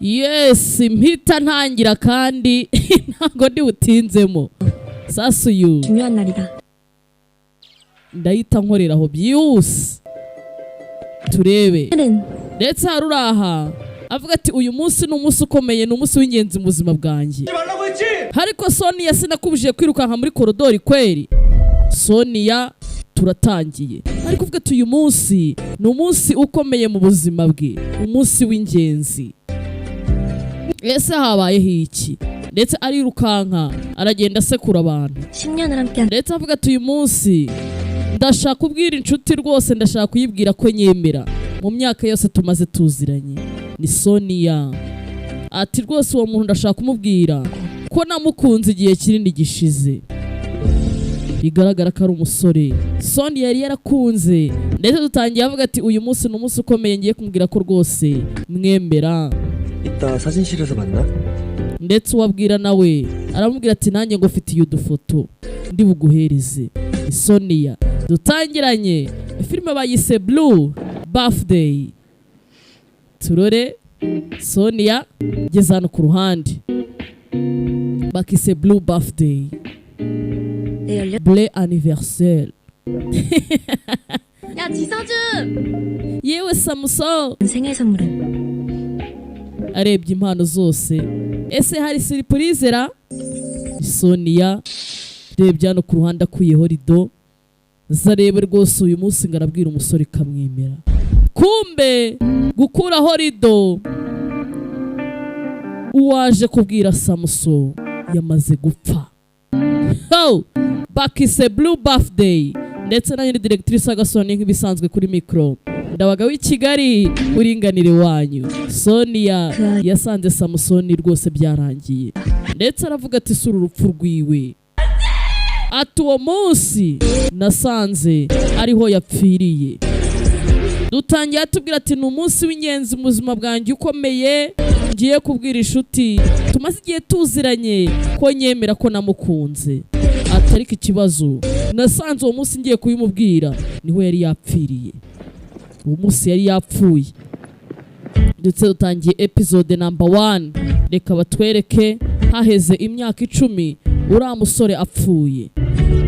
Yes, mpita ntangira kandi ntago ndi butinzemo. Sasa uyu 중요한 날이다. ndahita nkorera aho byihuse turebe. Ndetse haruraha avuga ati uyu munsi ni umunsi ukomeye, ni umunsi w'ingenzi mu buzima bwanjye. Ariko Sonia sinakubujije kwirukanka muri koridori kweri. Sonia turatangiye. Ariko uvuga ati uyu munsi ni umunsi ukomeye mu buzima bwe, umunsi w'ingenzi. Ese habayeho iki? Ndetse arirukanka aragenda asekura abantu. Ndetse avuga ati uyu munsi ndashaka kubwira inshuti rwose, ndashaka kuyibwira ko nyemera mu myaka yose tumaze tuziranye. Ni Sonia ati rwose uwo muntu ndashaka kumubwira ko namukunze igihe kinini gishize. Bigaragara ko ari umusore Sonia yari yarakunze. Ndetse dutangiye avuga ati uyu munsi ni umunsi ukomeye, ngiye kumubwira ko rwose mwemera. 이따 사진실에서 만나? ndetse uwabwira nawe aramubwira ati nanjye ngo mfitiye udufoto ndi buguhereze. Sonia dutangiranye filime bayise Blue Birthday. Turore Sonia geze hano ku ruhande bakise Blue Birthday, Bleu anniversaire. 야 지서준! yewe Samuso 생일 선물은? arebye impano zose. Ese hari surprise ra? Sonia rebye hano ku ruhande akuyeho rido zarebe rwose uyu munsi ngarabwira umusore kamwemera. Kumbe gukuraho rido uwaje kubwira Samuso yamaze gupfa. Bakise Blue Birthday. Ndetse na nyiri directrice Agasoni nk'ibisanzwe kuri micro. Ndabaga w'i Kigali uringanire wanyu. Sonia yasanze Samusoni rwose byarangiye. Ndetse aravuga ati sura urupfu rwiwe. Ati uwo munsi nasanze ariho yapfiriye. Dutangiye atubwira ati ni umunsi w'ingenzi mu buzima bwanjye ukomeye, ngiye kubwira inshuti tumaze igihe tuziranye ko nyemera ko namukunze. Atari ko ikibazo nasanze uwo munsi ngiye kubimubwira niho yari yapfiriye. Uwo munsi yari yapfuye. Ndetse dutangiye episode number 1. Reka batwereke haheze imyaka 10 uriya musore apfuye.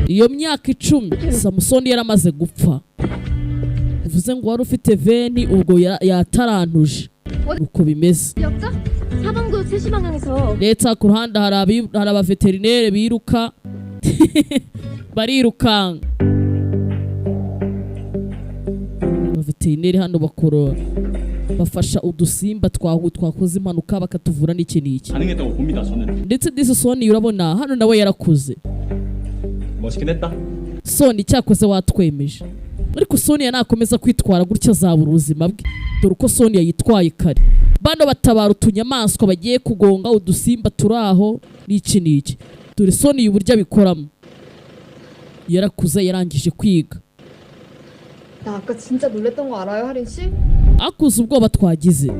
Iyo myaka 10 Samusoni yaramaze gupfa. Bivuze ngo wari ufite veni ubwo yatarantuje. Uko bimeze. Leta ku ruhande hari abaveterinere biruka barirukanga. Abaveterineri hano bakora bafasha udusimba twakoze impanuka bakatuvura n'iki n'iki. Ndetse disi Soni urabona hano nawe yarakuze. Soni cyakoze watwemeje. Ariko Sonia nakomeza kwitwara gutya azabura ubuzima bwe. Dore uko Sonia yitwaye kare. Bano batabara utunyamaswa bagiye kugonga udusimba turaho n'iki n'iki. Dore Sonia uburyo abikoramo. Yarakuze yarangije kwiga. 나 아까 진짜 놀랬던 거 알아요, 하린 씨? Akuze ubwoba twagize.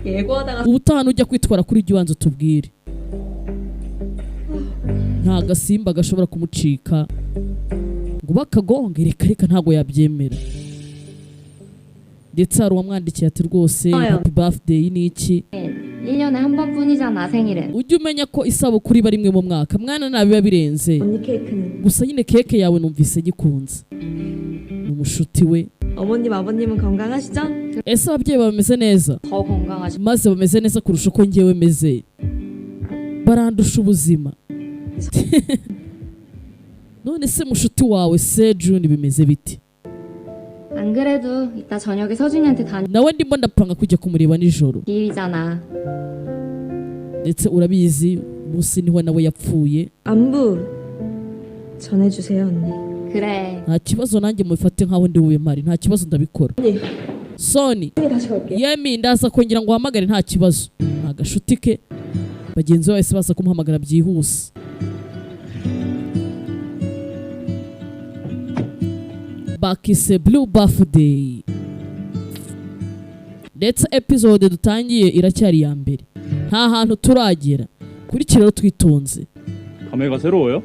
예고하다가 Ubutaha ujya kwitwara kuri ibyo ubanza tubwire. Nta gasimba gashobora kumucika ngo bakagonge, reka ntago yabyemera. Ndetse hari uwamwandikiye ati rwose happy birthday ni iki. 1년에 한 번뿐이잖아 생일은. Ujye umenya ko isabukuru iba rimwe mu mwaka. Mwana nabiba birenze. 언니 케이크는? Gusa nyine keke yawe numvise gikunze. Umushuti we. 어머님 아버님은 건강하시죠? Ese ababyeyi bameze neza? 더 건강하시. Maze bameze neza kurusha uko ngewe meze. Barandusha ubuzima. none se mushuti wawe se June bimeze biti? 안 그래도 이따 저녁에 서준이한테 nawe ndimo ndapanga kujya kumureba nijoro. 기일이잖아. ndetse urabizi munsi niho nawe yapfuye. 안부 전해주세요, 언니. 그래. nta kibazo nanjye mubifate nkaho ndi bube mpari, nta kibazo ndabikora. Soni yemi ndaza kongera ngo uhamagare nta kibazo. Nta gashuti ke bagenzi bose baza kumuhamagara byihuse. Bakise Blue Birthday. Ndetse episode dutangiye iracyari ya mbere. Nta hantu turagera. Kuri kiraro twitonze. 감회가 새로워요?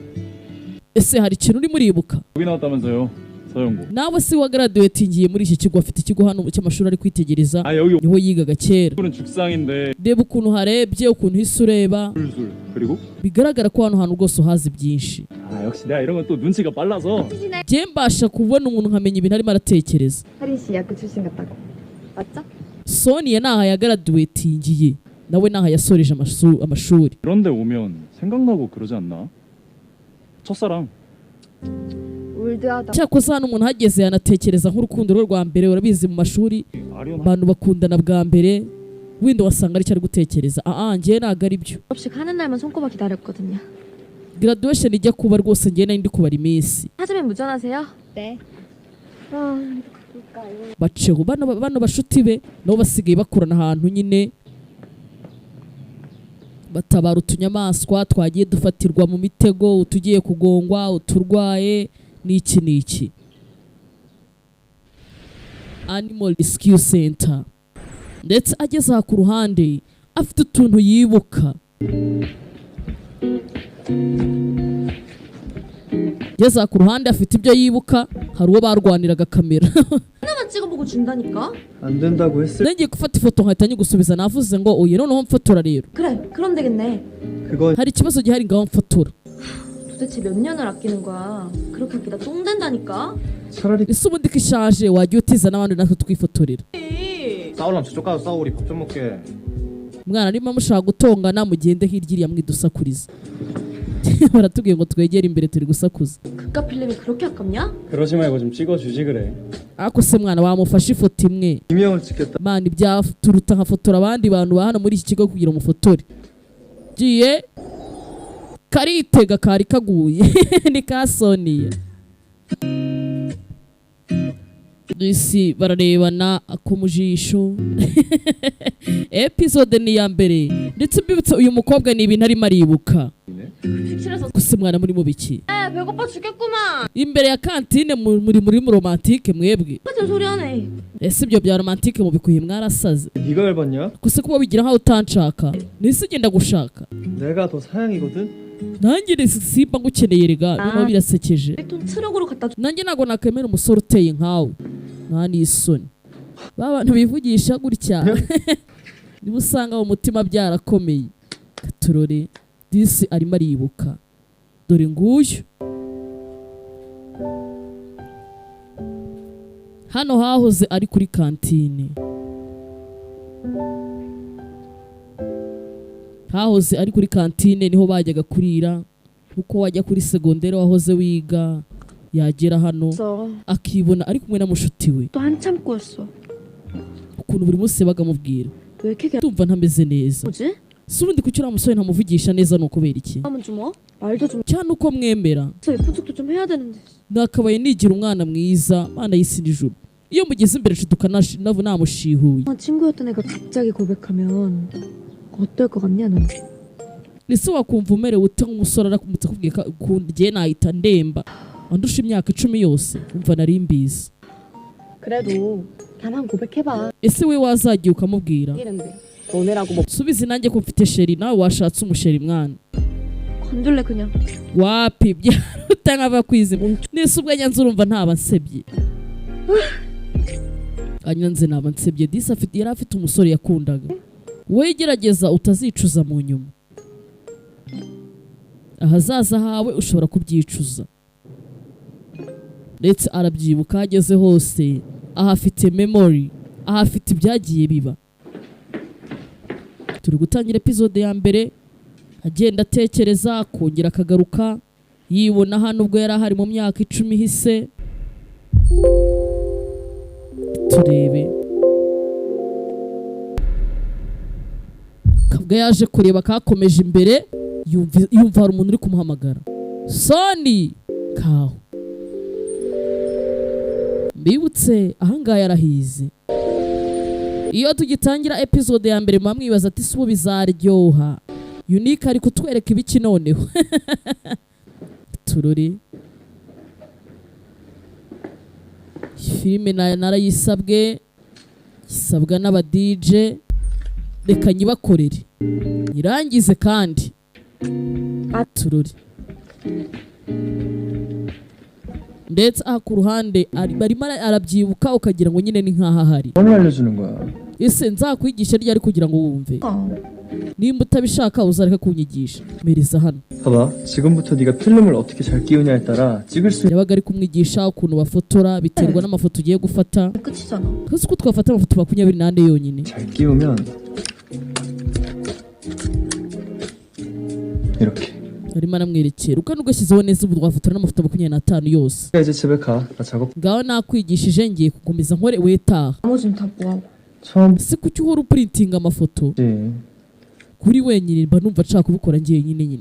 ese hari ikintu uri muribuka? 여기 나왔다면서요. 서영고. nawe si wagraduatingiye muri iki kigo, afite ikigo hano cy'amashuri ari kwitegereza 아 여기 niho yigaga kera. 오늘은 죽상인데. reba ukuntu harebye, ukuntu hise ureba, 술술. 그리고? bigaragara ko hano hantu rwose uhazi byinshi. 아 역시 내가 이런 건 또 눈치가 빨라서. njye mbasha kubona umuntu nkamenya ibintu arimo aratekereza. 하린 씨 약교 출신 같다고. 맞죠? Sonia naha yagraduatingiye, nawe naha yasoreje amashuri. 그런데 오면 생각나고 그러지 않나? 첫사랑. 올드하다. cyakoze hano umuntu hageze yanatekereza nk'urukundo rwe rwa mbere. urabizi mu mashuri abantu bakundana bwa mbere, wenda wasanga ari cyo ari gutekereza. njye ntabwo ari byo. 졸업식 하는 날만 손꼽아 기다렸거든요. graduation ijya kuba rwose njye nari ndi kubara iminsi. 하지만 무전하세요? 네. baceho bano bashuti be nabo basigaye bakorana ahantu nyine batabara utunyamaswa twagiye dufatirwa mu mitego, utugiye kugongwa, uturwaye n'iki. Animal Rescue Center. ndetse ageze aha ku ruhande afite utuntu yibuka. ageze aha ku ruhande afite ibyo yibuka. hari uwo barwaniraga kamera. 하나만 찍어보고 준다니까? 안 된다고 했을 ngiye gufata ifoto nkahita nyigusubiza. navuze ngo oye noneho mfotora rero. 그래, 그럼 되겠네. 그건 hari ikibazo gihari ngaho mfotora. 도대체 몇 년을 아끼는 거야? 그렇게 아끼다 똥 된다니까? 차라리 ese ubundi ko ishaje wajya utiza n'abandi natwe twifotorera. 싸우려면 저쪽 가서 싸우고 우리 밥 좀 먹게. mwana arimo mushaka gutongana mugende hirya iriya mwidusakuriza. baratubwiye ngo twegere imbere turi gusakuza. 그깟 필름이 그렇게 아깝냐? 그러지 말고 좀 찍어주지 그래. ariko se mwana wamufashe ifoto imwe. 이명을 찍겠다. mwana ibyaturuta nkafotora abandi bantu ba hano muri iki kigo kugira umufotore. giye karitega kari kaguye. ni ka Sonia. isi bararebana ako mu jisho. episode ni ya mbere. ndetse mbibutse uyu mukobwa ni ibintu arimo aribuka. 객실에서 gusa mwana muri mu biki 배고파 죽겠구만. imbere ya kantine muri romantike mwebwe. 같은 소리 하네. ese ibyo bya romantike mubikuye mwarasaze. 네가 열받냐? gusa kuba wigira nkaho utanshaka nise ugenda gushaka. 내가 더 사양이거든. nanjye simba ngukeneye rega. noneho birasekeje. 돈 트럭으로 갖다 줘. nanjye ntabwo nakwemera umusore uteye nkawe. nta n'isoni. ba bantu bivugisha gutya niba usanga mu mutima byarakomeye. katurore disi arimo aribuka. dore nguyu. hano hahoze ari kuri kantine. hahoze ari kuri kantine niho bajyaga kurira. uko wajya kuri segonderi wahoze wiga yagera hano akibona ari kumwe na mushuti we. 또 한참 꼬였어. ukuntu buri munsi bagamubwira 왜 이렇게 ndumva ntameze neza. 뭐지? si ubundi kuki uriya musore ntamuvugisha neza ni ukubera iki? 하면 좀 말도 좀 cyane uko mwemera. 예쁜 척도 좀 해야 되는데. nakabaye nigira umwana mwiza mana y'isi n'ijuru. iyo mugeze imbere nshiduka namushihuye. 친구였던 애가 갑자기 고백하면 어떨 것 같냐 넌? ese wakumva umerewe ute nk'umusore arakubutse akubwiye ko ngiye nahita ndemba andusha imyaka 10 yose. umva nari mbizi. 그래도 나만 고백해봐. ese we wazagiye ukamubwira 이랬는데 너네라고 뭐 subizi nanjye ko mfite sheri nawe washatse umusheri mwana. 건들래 그냥. wapi byaruta nk'aba kwize nese ubwo nyanze urumva ntaba nsebye. anyanze naba nsebye. disi yari afite umusore yakundaga. wowe gerageza utazicuza mu nyuma. ahazaza hawe ushobora kubyicuza. ndetse arabyibuka ageze hose. ahafite memory. ahafite ibyagiye biba. turi gutangira episode ya mbere. agenda atekereza kongera akagaruka yibona hano ubwo yari ahari mu myaka 10 ihise. turebe kabwa yaje kureba kakomeje imbere yumva hari umuntu uri kumuhamagara. Soni kaho mbibutse ahangaha yarahize. iyo tugitangira episode ya mbere mwamwibaza ati subu bizaryoha. Unique ari kutwereka ibiki noneho. turore filime narayisabwe isabwa n'aba DJ. reka nyibakorere irangize kandi turore ndetse aha ku ruhande barimo arabyibuka ukagira ngo nyine ni nk'aho ahari. 뭘 알려주는 거야? ese nzakwigisha ryari kugira ngo wumve? nimba utabishaka uzareka kunyigisha. mpereza hano. 봐봐, 지금부터 네가 필름을 어떻게 잘 끼우냐에 따라 찍을 수 yabaga ari kumwigisha ukuntu bafotora biterwa n'amafoto ugiye gufata. 끝이잖아. kasi ko twafata amafoto 24 yonyine. 잘 끼우면 이렇게. arimo aramwerekera ukandi ugashyizeho neza ubu twafotora n'amafoto 25 yose. 이제 집에 가. 나 작업. ngaho nakwigishije ngiye kugumiza nkore wetaha. 나머지는 다 뭐하고? 처음. se kuki uhora uprintinga amafoto? 네. kuri wenyine mba numva nshaka kubikora ngiye nyine.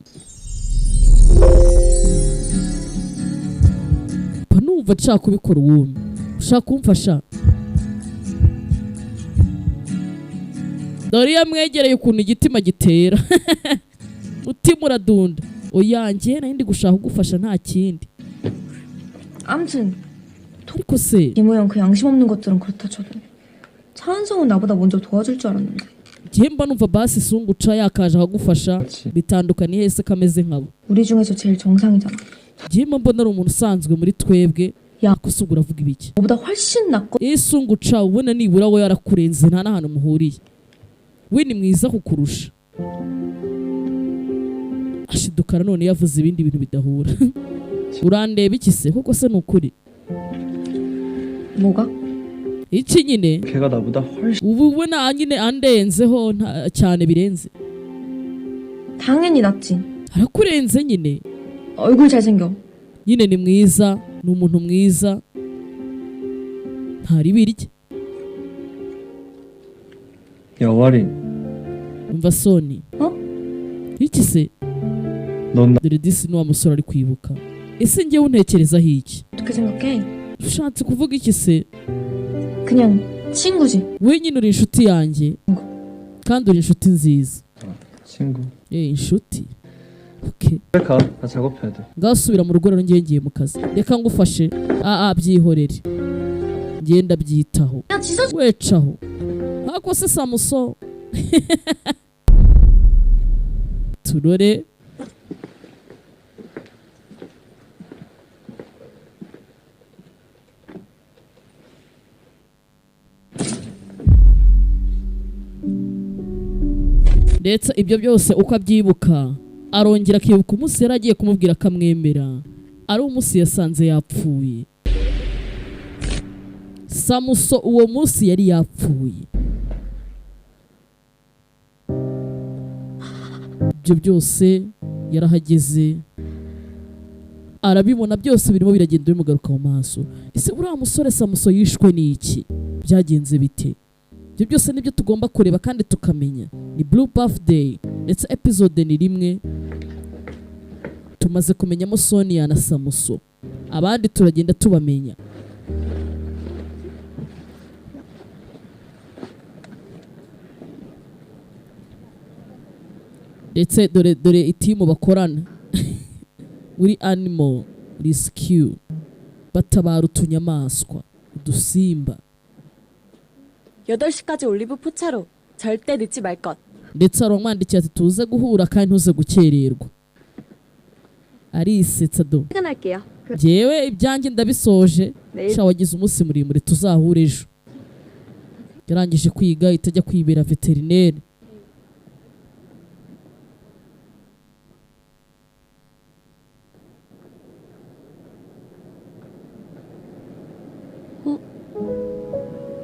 mba numva nshaka kubikora uwumwe. ushaka kumfasha? dore iyo mwegereye ukuntu igitima gitera. mutima uradunda. oyanjye nari ndi gushaka kugufasha nta kindi. 아무튼 ariko se 이모양 그 양심 없는 것들은 그렇다 쳐도 차은성은 나보다 먼저 도와줄 줄 알았는데. njye mba numva basi sunguca yakaje akagufasha bitandukanye hese kameze nkabo. 우리 중에서 제일 정상이잖아. njye mba mbona ari umuntu usanzwe muri twebwe. yakose ubwo uravuga ibiki? 너보다 훨씬 낫고. sunguca ubona nibura we yarakurenze nta n'ahantu muhuriye. we ni mwiza kukurusha. ashidukana none yavuze ibindi bintu bidahura. urandeba iki se? koko se ni ukuri? 뭐가? iki nyine 걔가 나보다 훨씬. ubu we na nyine andenzeho cyane birenze. 당연히 낫지. arakurenze nyine. 얼굴 잘생겨. nyine ni mwiza, ni umuntu mwiza, ntari birye. 야 와린. umva soni. iki se? 넌 dore disi ni wa musore ari kwibuka. ese njyewe untekerezaho iki? 어떻게 생각해? ushatse kuvuga iki se? 그냥 친구지. we nyine uri inshuti yanjye kandi uri inshuti nziza. 친구. inshuti. okay. 집에 가. 나 작업해야 돼. ngaho subira mu rugo rero ngiye mu kazi. reka ngufashe. byihorere. ngenda byitaho. 야 지서. wecaho. hako se samuso. turore. ndetse ibyo byose uko abyibuka arongera akibuka umunsi yari agiye kumubwira akamwemera. ari umunsi yasanze yapfuye. samuso uwo munsi yari yapfuye. ibyo byose yarahageze arabibona byose birimo biragenda bimugaruka mu maso. ese uriya musore samuso yishwe n'iki? byagenze bite? ibyo byose nibyo tugomba kureba kandi tukamenya. ni Blue Birthday ndetse episode ni rimwe. tumaze kumenyamo Sonia na Samuso, abandi turagenda tubamenya. ndetse dore itimu bakorana muri Animal Rescue batabara utunyamaswa, udusimba. 8시까지 올리브 포차로 절대 늦지 말 것. ndetse aramwandikiye ati tuze guhura kandi ntuze gukererwa. arisetsa do. 퇴근할게요. njyewe ibyanjye ndabisoje. 내일 sha wagize umunsi muremure tuzahure ejo. yarangije kwiga itajya kwibera veterineri.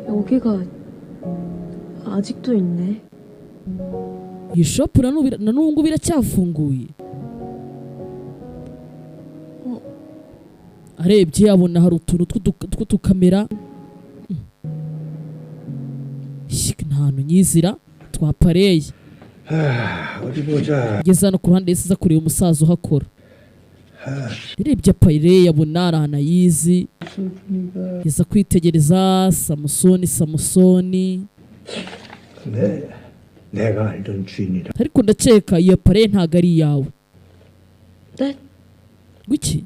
여기가 아직도 있네. iyi shopu na n'ubu ngubu iracyafunguye. arebye abona hari utuntu tw'utukamera. nta hantu nyizira twapareye. 어디 보자. ngeze hano ku ruhande yasize kureba umusaza uhakora. yarebye apareye abona ari ahantu ayizi. yeza kwitegereza samusoni. 네, 내가 알던 주인이라. ariko ndakeka iyo apareye ntago ari iyawe. 네? wiki?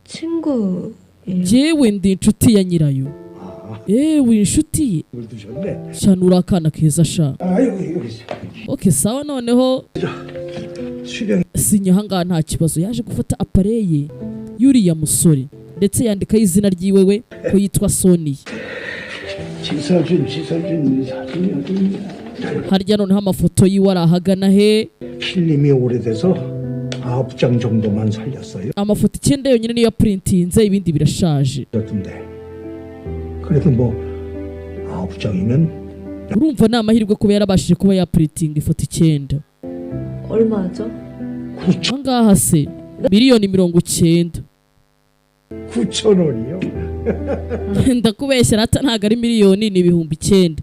친구예요. njyewe ndi inshuti ya nyirayo. ewe inshuti ye? 물 드셨네. cyane uri akana keza sha. 여기 있어. okay sawa noneho 수령. sinya ahangaha nta kibazo. yaje gufata apareye y'uriya musore ndetse yandikaho izina ryiwe we ko yitwa Sonia. 지서준 사진이 어딨냐? harya noneho amafoto yiwe ari ahagana he? 필름이 오래돼서 9장 정도만 살렸어요. amafoto 9 yonyine niyo yaprintinze, ibindi birashaje. 그랬던데. 그래도 뭐 9장이면 urumva ni amahirwe kuba yarabashije kuba yaprintinga ifoto 9. 얼마죠? ahangaha se miliyoni 90. 9,000원이요. ndakubeshya rata ntago ari miliyoni, ni ibihumbi 9.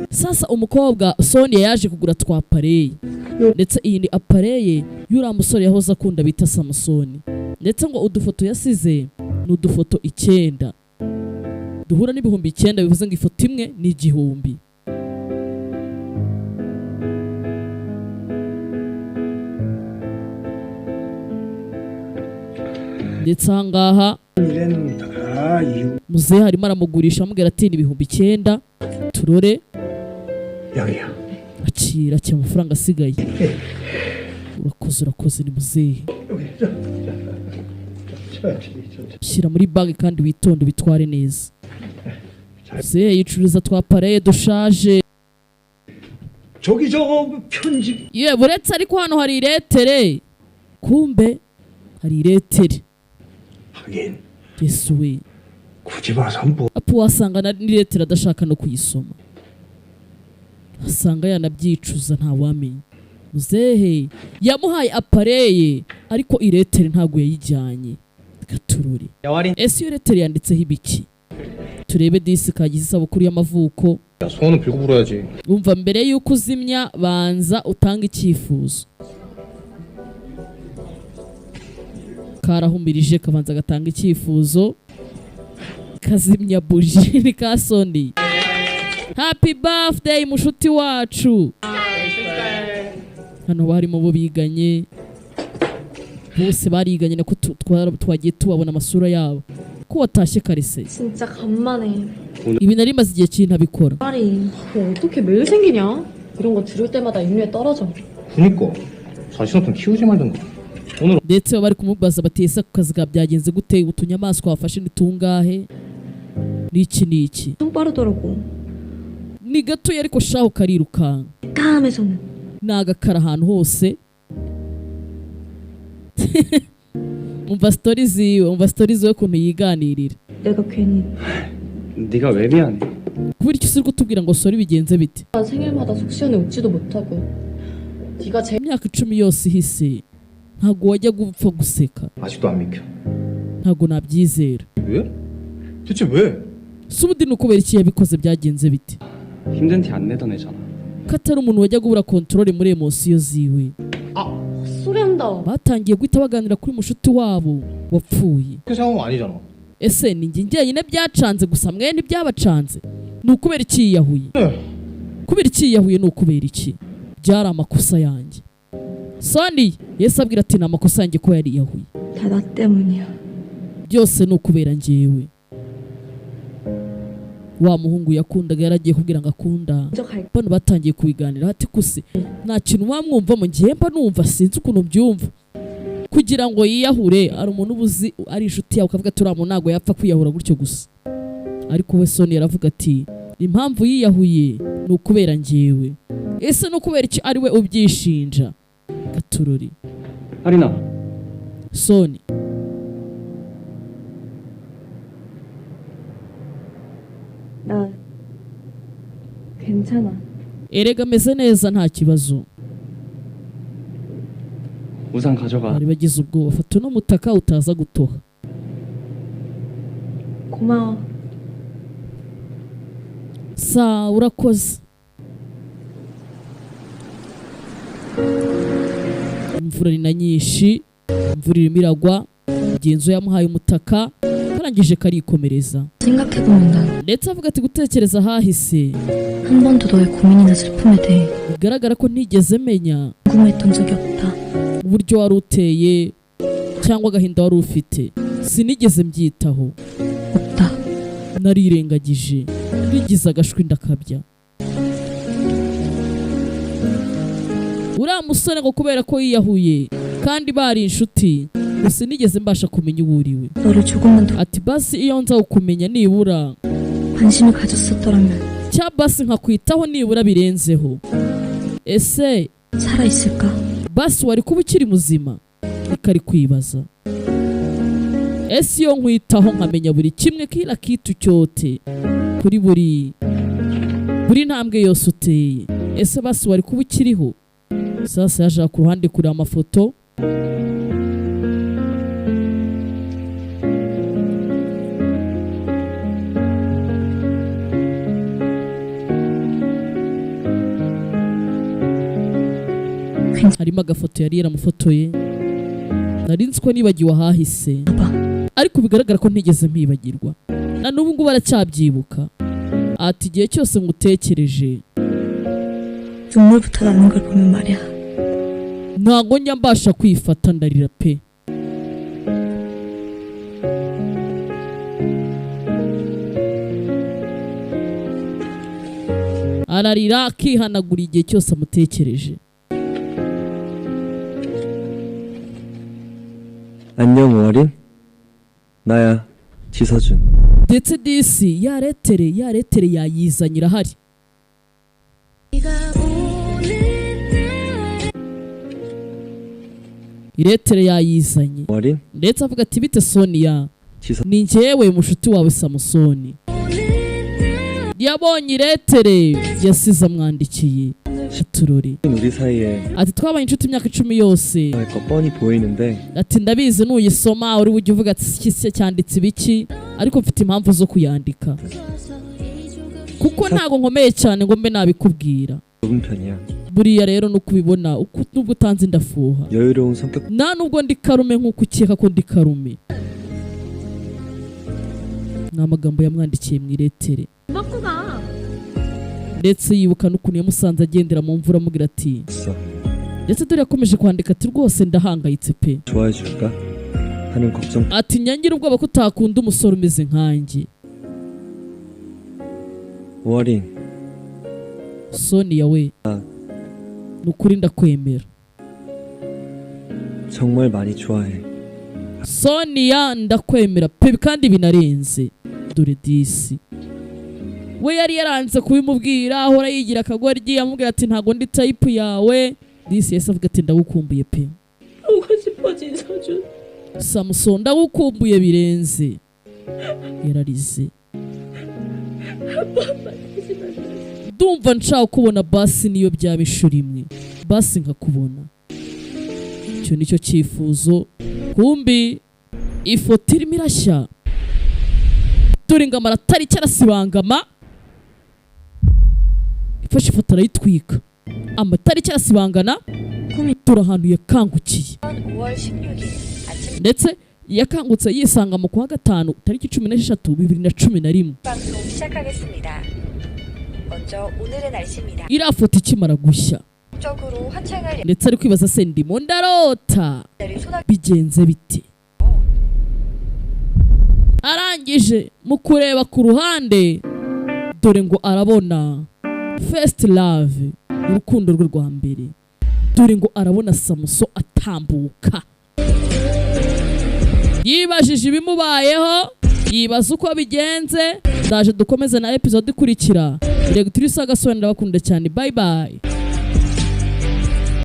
sasa umukobwa Sonia yaje kugura twa apareye, ndetse iyi ni apareye y'uriya musore yahoze akunda bita Samusoni, ndetse ngo udufoto yasize ni udufoto 9 duhura n'ibihumbi 9, bivuze ngo ifoto imwe ni 1000. ndetse ahangaha muzehe harimo aramugurisha amubwira ati ni ibihumbi 9 turore. 여기야. akira amafaranga asigaye. urakoze ni muzehe. shyira muri bag kandi witonde bitware neza. muzehe yicuruza twa pareye dushaje. 저기 저거 편집. ye buretse ariko hano hari iretere. kumbe hari iretere. 하긴 yesu we, 굳이 봐서 뭐. apo wasanga na iretere adashaka no kuyisoma, asanga yanabyicuza ntawamenya. muzehe yamuhaye apareye ariko iretere ntago yayijyanye. gaturure ese iyo iretere yanditseho ibiki? turebe disi kagize isabukuru y'amavuko. 소원은 빌고 불어야지. umva mbere y'uko uzimya banza utanga icyifuzo. karahumirije kabanza gatanga icyifuzo, kazimya buji. ni ka Sonia. happy birthday mushuti wacu. hano barimo bo biganye bose, bariganye nako twagiye tubabona amasura yabo. ko watashye karise? 진짜 간만에. ibi nari maze igihe kintabikora. 아니, 어떻게 매일 생기냐? 이런 거 들을 때마다 인류에 떨어져. 그니까 자신 없으면 키우지 말던가. 오늘 ndetse bari kumubaza bati ese ku kazi ka byagenze gute? utunyamaswa wafashe ni tungahe? n'iki 좀 빠르더라고. ni gato ariko shaho karirukanka. 까매서는. nagakara ahantu hose. umva stories we kuntu yiganirira. 내가 괜히 네가 왜 미안해? kubera icyo usiri kutubwira ngo sori bigenze bite? 생일마다 속 시원해 웃지도 못하고. 네가 제일 imyaka 10 yose ihise ntago wajya gupfa guseka. 아직도 안 믿겨. ntago nabyizera. 왜? 대체 왜? si ubundi ni ukubera iki yabikoze? byagenze bite? 힘든 티 안 내던 애잖아. ko atari umuntu wajya kubura kontrole muri emosiyo ziwe. 소리한다. batangiye guhita baganira kuri mushuti wabo wapfuye. 그 상황은 아니잖아. ese ni njye njyenyine byacanze gusa mwe ntibyabacanze? ni ukubera iki yiyahuye? kubera iki yiyahuye? ni ukubera iki? byari amakosa yanjye. Sonia Yesu abwira ati ni amakosa yanjye ko yari yiyahuye. 다 나 때문이야. byose ni ukubera njyewe. wa muhungu yakundaga yaragiye kubwira ngo akunda. 먼저 갈게. bano batangiye kubiganira ati kuse nta kintu mwamwumvamo, ngiye mba numva sinzi ukuntu byumva. kugira ngo yiyahure ari umuntu ubuzi ari inshuti yawe ukavuga turiya muntu ntabwo yapfa kwiyahura gutyo gusa. ariko we Sonia aravuga ati impamvu yiyahuye ni ukubera njyewe. ese ni ukubera iki ari we ubyishinja? gatururi. 하리나. Sonia 나 괜찮아. erega ameze neza nta kibazo. 우산 가져가. bari bagize ubwoba, fata uno mutaka utaza gutoha. 고마워. urakoze. imvura ni na nyinshi, imvura irimo iragwa. mugenzi we yamuhaye umutaka karangije karikomereza. 생각해보면 난 ndetse avuga ati gutekereza hahise 한 번도 너의 고민이나 슬픔에 대해 bigaragara ko ntigeze menya 궁금했던 적이 없다. uburyo wari uteye cyangwa agahinda wari ufite. sinigeze mbyitaho, 없다. narirengagije, bigize agashwi ndakabya. uriya musore ngo kubera ko yiyahuye kandi bari inshuti gusa nigeze mbasha kumenya uwo uriwe. 너를 조금만 더 Ati basi iyo nza kukumenya nibura 관심을 가졌었더라면 cya basi nkakwitaho nibura birenzeho, ese 살아있을까? basi wari kuba ukiri muzima? Ikari kwibaza, ese iyo nkwitaho nkamenya buri kimwe kila kitu cyote kuri buri ntambwe yose uteye, ese basi wari kuba ukiriho? Sasa yaje ku ruhande kureba amafoto harimo agafoto yari yaramufotoye. Nari nzi ko nibagiwe ahahise, ariko bigaragara ko ntigeze mpibagirwa, na n'ubu ngubu aracyabyibuka. Ati igihe cyose ngutekereje 눈물부터 나는 걸 보면 말이야. ntabwo njya mbasha kwifata, ndarira pe. ararira akihanagura igihe cyose amutekereje. 안녕 오아린. 나야 지서준. ndetse disi yaretere yayizanye irahari. iretere yayizanye 오아린. ndetse avuga ati bite Sonia, 지서. ni njyewe mushuti wawe Samusoni. yabonye iretere yasize amwandikiye turori. 우리 사이에 ati twabaye inshuti imyaka 10 yose. 거 뻔히 보이는데 ati ndabizi nuyisoma uri bujye uvuga ati kise cyanditse ibiki, ariko mfite impamvu zo kuyandika kuko ntago nkomeye cyane ngo mbe nabikubwira. 좁은 편이야. buriya rero nuko ubibona nubwo utanze ndafuha, 여유로운 성격. nta nubwo ndi karume nk'uko ukeka ko ndi karume. ni amagambo yamwandikiye mu iretere, 맞고 가. ndetse yibuka n'ukuntu yamusanze agendera mu mvura amubwira ati, 있어. ndetse dore yakomeje kwandika ati rwose ndahangayitse pe. 좋아해 줄까? 하는 걱정. ati nyangira ubwoba ko utakunda umusore umeze nkanjye. 오아린. Sonia we, nukuri ndakwemera. 정말 많이 좋아해. Sonia ndakwemera pe kandi binarenze. dore disi we yari yaranze kubimubwira, ahora yigira akagoryi, amubwira ati ntago ndi type yawe. Disi yese avuga ati ndagukumbuye pe. 보고 싶어 진서준. Samusoni ndagukumbuye birenze. yararize. ndumva nshaka kubona basi niyo byaba inshuro imwe, basi nkakubona. icyo nicyo cyifuzo. kumbi ifoto irimo irashya, dore ngo amaratari cyarasibangama. ifashe ifoto arayitwika, amatari cyarasibangana. dore ahantu yakangukiye, 5월 16일 아침 ndetse yakangutse yisanga mu kwa gatanu tariki 16, 2011. 방송 시작하겠습니다. 먼저 오늘의 날씨입니다. iriya foto ikimara gushya, 적으로 화창할 ndetse ari kwibaza se ndimo ndarota 예절이 소낙 bigenze bite. arangije mu kureba ku ruhande, dore ngo arabona first love, urukundo rwe rwa mbere. dore ngo arabona Samuso atambuka. yibajije ibimubayeho, yibaza uko bigenze. ndaje dukomeze na episode ikurikira. Directrice Agasobanura, bakunda cyane. Bye bye.